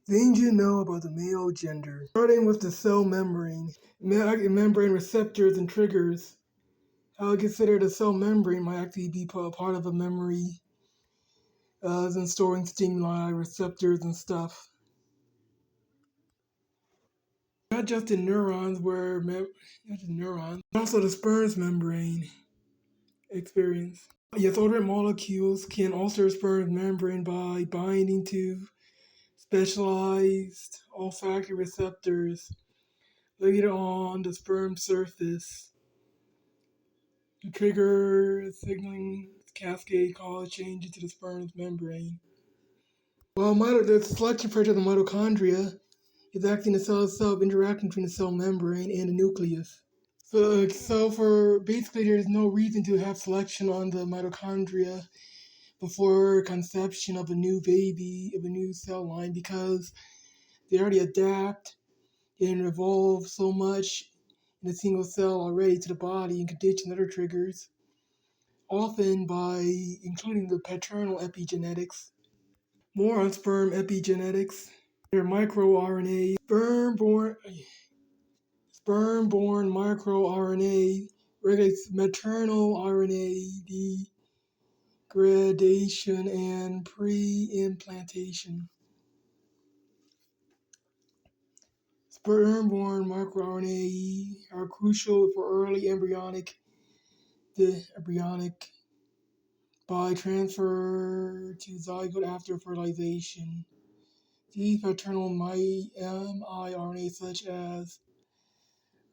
Things you know about the male gender. Starting with the cell membrane. Membrane receptors and triggers. I would consider the cell membrane might actually be part of a memory, and storing stimuli, receptors, and stuff. Not just in neurons, not just neurons, but also the sperm's membrane experience. Yes, other molecules can alter sperm's membrane by binding to specialized olfactory receptors later on the sperm surface to trigger signaling cascade called changes to the sperm's membrane. While the selection pressure of the mitochondria is acting the cell itself, interacting between the cell membrane and the nucleus. So for basically, there's no reason to have selection on the mitochondria before conception of a new baby, of a new cell line, because they already adapt and evolve so much in a single cell already to the body and condition other triggers, often by including the paternal epigenetics. More on sperm epigenetics. Their microRNA, sperm-borne microRNA regulates maternal RNA degradation and pre-implantation. Sperm-borne microRNA are crucial for early embryonic by transfer to zygote after fertilization. These paternal miRNA such as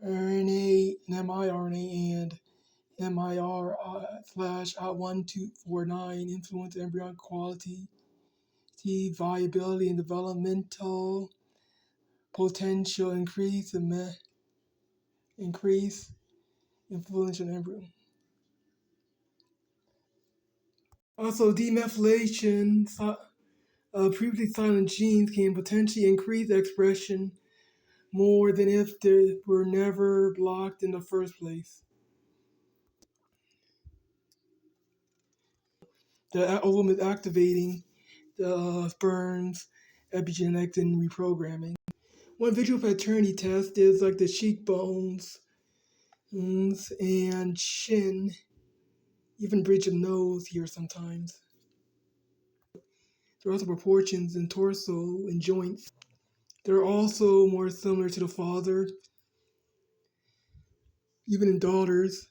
RNA, miRNA, and MIR/1249 influence embryonic quality, viability, and developmental potential, increase influence on embryo. Also, demethylation previously silent genes can potentially increase expression more than if they were never blocked in the first place. The ovum is activating the sperm's epigenetics and reprogramming. One visual paternity test is like the cheekbones and chin, even bridge of nose here sometimes. There are also proportions in torso and joints. They're also more similar to the father, even in daughters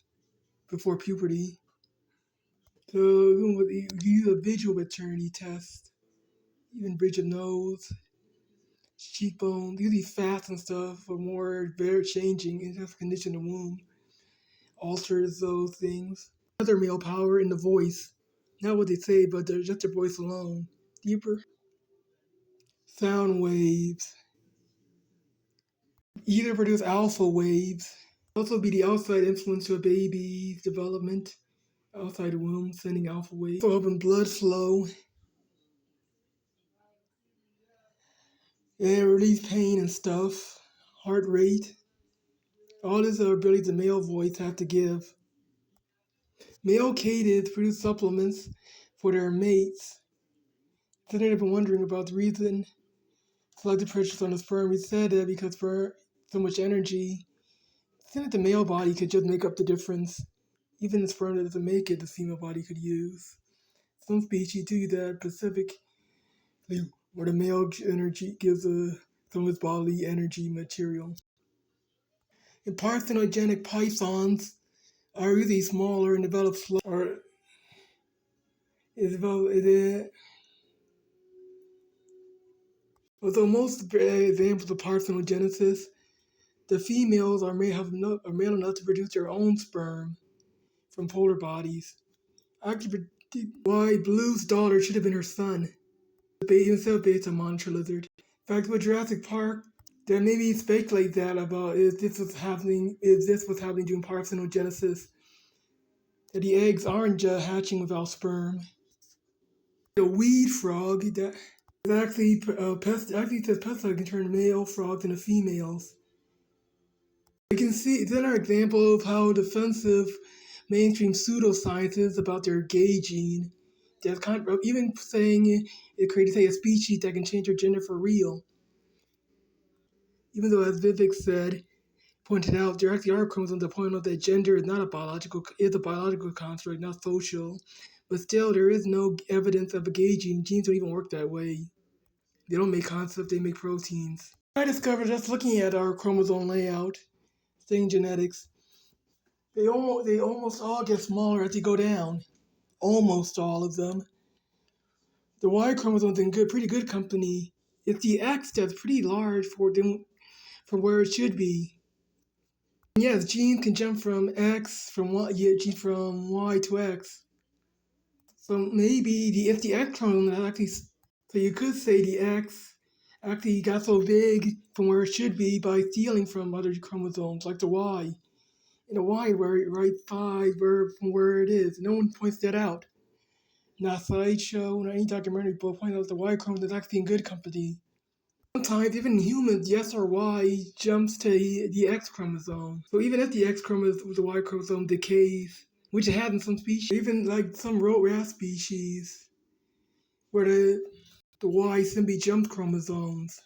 before puberty. So even with you use a visual paternity test, even bridge of nose, cheekbone, usually fats and stuff are more very changing in the condition of the womb. Alters those things. Other male power in the voice. Not what they say, but just their voice alone. Deeper. Sound waves. Either produce alpha waves. Also be the outside influence to a baby's development. Outside the womb, sending alpha waves. So helping blood flow. And release pain and stuff. Heart rate. All this ability the male voice have to give. Male katydids produce supplements for their mates. Then they've been wondering about the reason selective pressures on the sperm. We said that because for so much energy, it seemed like the male body could just make up the difference. Even the sperm that doesn't make it, the female body could use. Some species do that specifically, where the male energy gives some of its bodily energy material. And parthenogenic pythons are really smaller and develop slow. Although most examples of parthenogenesis, the females are male enough to produce their own sperm from polar bodies. Actually, why Blue's daughter should have been her son, instead of based on monitor lizard. In fact, with Jurassic Park, there made me speculate that about if this was happening during parthenogenesis, that the eggs aren't just hatching without sperm. The weed frog that actually says pesticides can turn male frogs into females. You can see it's another example of how defensive mainstream pseudoscience is about their gay gene. That's kind of even saying it created a species that can change their gender for real. Even though, as Vivek pointed out, there actually are chromosomes that point out that gender is a biological construct, not social. But still, there is no evidence of aging. Genes don't even work that way. They don't make concepts; they make proteins. I discovered just looking at our chromosome layout, studying genetics, they almost all get smaller as you go down. Almost all of them. The Y chromosome's in pretty good company. It's the X that's pretty large for where it should be. And yes, genes can jump from genes from Y to X. So maybe if the X chromosome is actually, so you could say the X actually got so big from where it should be by stealing from other chromosomes, like the Y. In the Y, where it writes 5 from where it is. No one points that out. Not SciShow, not any documentary book pointing out the Y chromosome is actually in good company. Sometimes, even in humans, the SRY jumps to the X chromosome. So even if the X chromosome, the Y chromosome decays, which it has in some species, even like some road rat species, where the Y simply jumps chromosomes.